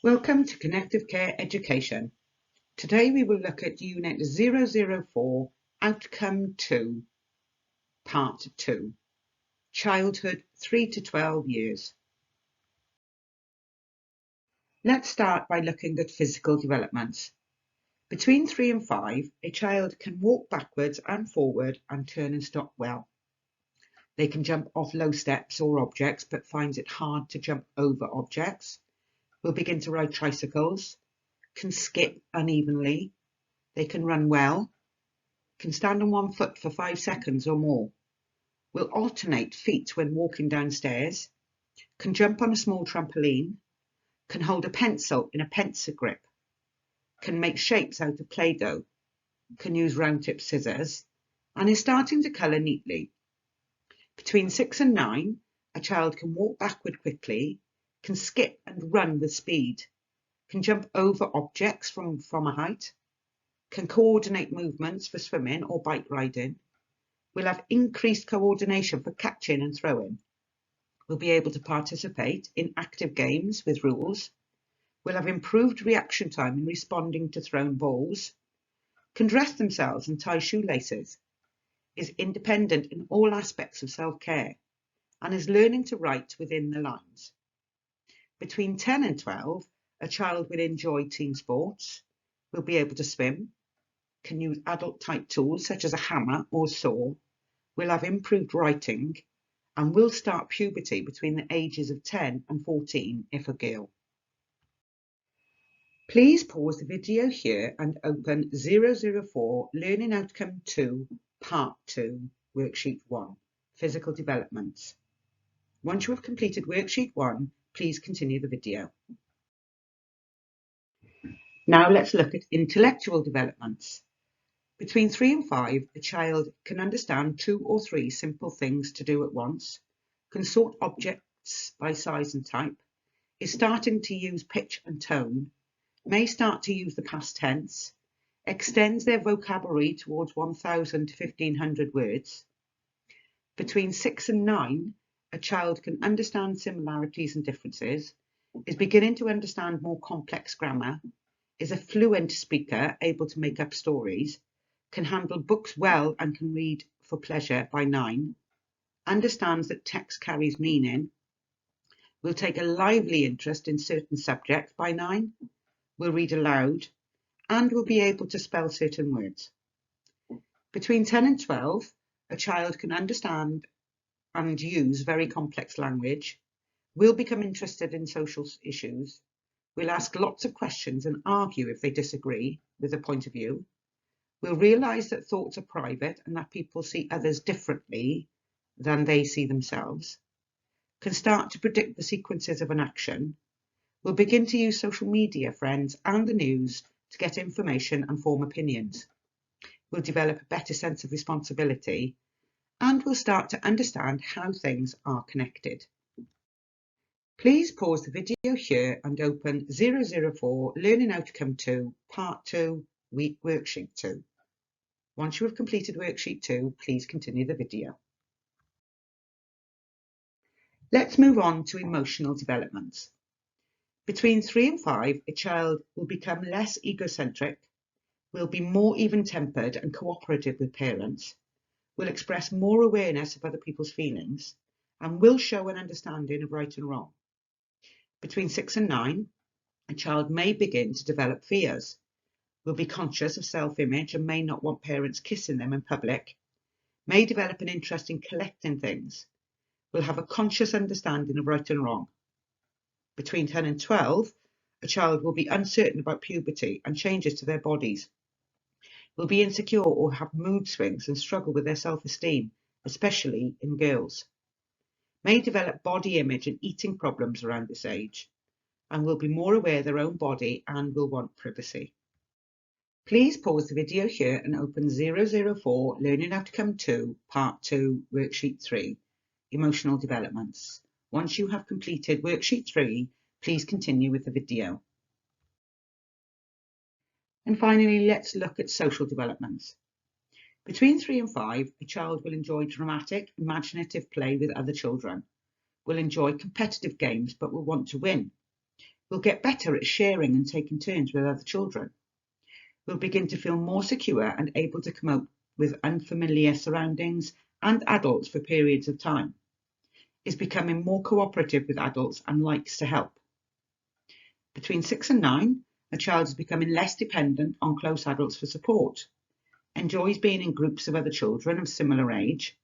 Welcome to Connective Care Education. Today we will look at Unit 004, Outcome 2, Part 2, Childhood 3 to 12 years. Let's start by looking at physical developments. Between 3 and 5, a child can walk backwards and forward and turn and stop well. They can jump off low steps or objects but finds it hard to jump over objects. Will begin to ride tricycles, can skip unevenly. They can run well, can stand on one foot for 5 seconds or more, will alternate feet when walking downstairs, can jump on a small trampoline, can hold a pencil in a pencil grip, can make shapes out of Play-Doh, can use round tip scissors, and is starting to colour neatly. Between 6 and 9, a child can walk backward quickly, can skip and run with speed, can jump over objects from a height, can coordinate movements for swimming or bike riding, will have increased coordination for catching and throwing, will be able to participate in active games with rules, will have improved reaction time in responding to thrown balls, can dress themselves and tie shoelaces, is independent in all aspects of self-care, and is learning to write within the lines. Between 10 and 12, a child will enjoy team sports, will be able to swim, can use adult-type tools such as a hammer or saw, will have improved writing, and will start puberty between the ages of 10 and 14 if a girl. Please pause the video here and open 004 Learning Outcome 2, Part 2, Worksheet 1, Physical Developments. Once you have completed Worksheet 1, please continue the video. Now let's look at intellectual developments. Between 3 and 5, a child can understand 2 or 3 simple things to do at once, can sort objects by size and type, is starting to use pitch and tone, may start to use the past tense, extends their vocabulary towards 1,000 to 1,500 words. Between 6 and 9, a child can understand similarities and differences, is beginning to understand more complex grammar, is a fluent speaker able to make up stories, can handle books well and can read for pleasure by 9, understands that text carries meaning, will take a lively interest in certain subjects by 9, will read aloud, and will be able to spell certain words. Between 10 and 12, a child can understand and use very complex language, will become interested in social issues, will ask lots of questions and argue if they disagree with a point of view, will realise that thoughts are private and that people see others differently than they see themselves, can start to predict the sequences of an action, will begin to use social media, friends and the news to get information and form opinions, will develop a better sense of responsibility, and will start to understand how things are connected. Please pause the video here and open 004 Learning Outcome 2, Part 2, Worksheet 2. Once you have completed Worksheet 2, please continue the video. Let's move on to emotional developments. Between 3 and 5, a child will become less egocentric, will be more even-tempered and cooperative with parents, will express more awareness of other people's feelings, and will show an understanding of right and wrong. Between 6 and 9, a child may begin to develop fears, will be conscious of self-image and may not want parents kissing them in public, may develop an interest in collecting things, will have a conscious understanding of right and wrong. Between 10 and 12, a child will be uncertain about puberty and changes to their bodies, will be insecure or have mood swings and struggle with their self-esteem, especially in girls, may develop body image and eating problems around this age, and will be more aware of their own body and will want privacy. Please pause the video here and open 004 Learning Outcome 2, Part 2, Worksheet 3, Emotional Developments. Once you have completed Worksheet 3, please continue with the video. And finally, let's look at social developments. Between 3 and 5, a child will enjoy dramatic, imaginative play with other children, will enjoy competitive games but will want to win, will get better at sharing and taking turns with other children, will begin to feel more secure and able to cope with unfamiliar surroundings and adults for periods of time, is becoming more cooperative with adults and likes to help. Between 6 and 9, a child is becoming less dependent on close adults for support, enjoys being in groups of other children of similar age,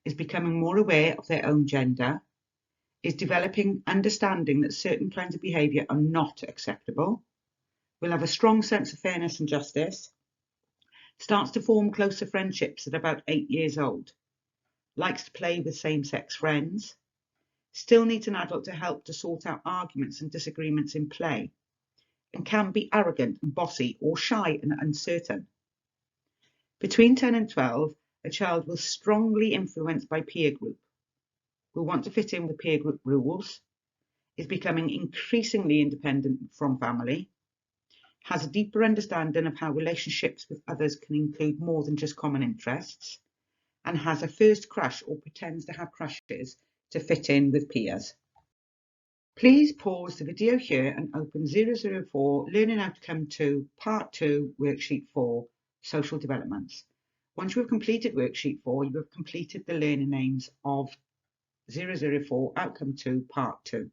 is becoming more aware of their own gender, is developing understanding that certain kinds of behaviour are not acceptable, will have a strong sense of fairness and justice, starts to form closer friendships at about 8 years old, likes to play with same-sex friends, still needs an adult to help to sort out arguments and disagreements in play, and can be arrogant and bossy or shy and uncertain. Between 10 and 12, a child will strongly influenced by peer group, will want to fit in with peer group rules, is becoming increasingly independent from family, has a deeper understanding of how relationships with others can include more than just common interests, and has a first crush or pretends to have crushes to fit in with peers. Please pause the video here and open 004 Learning Outcome 2 Part 2 Worksheet 4 Social Developments. Once you have completed Worksheet 4, you have completed the learning aims of 004 Outcome 2 Part 2.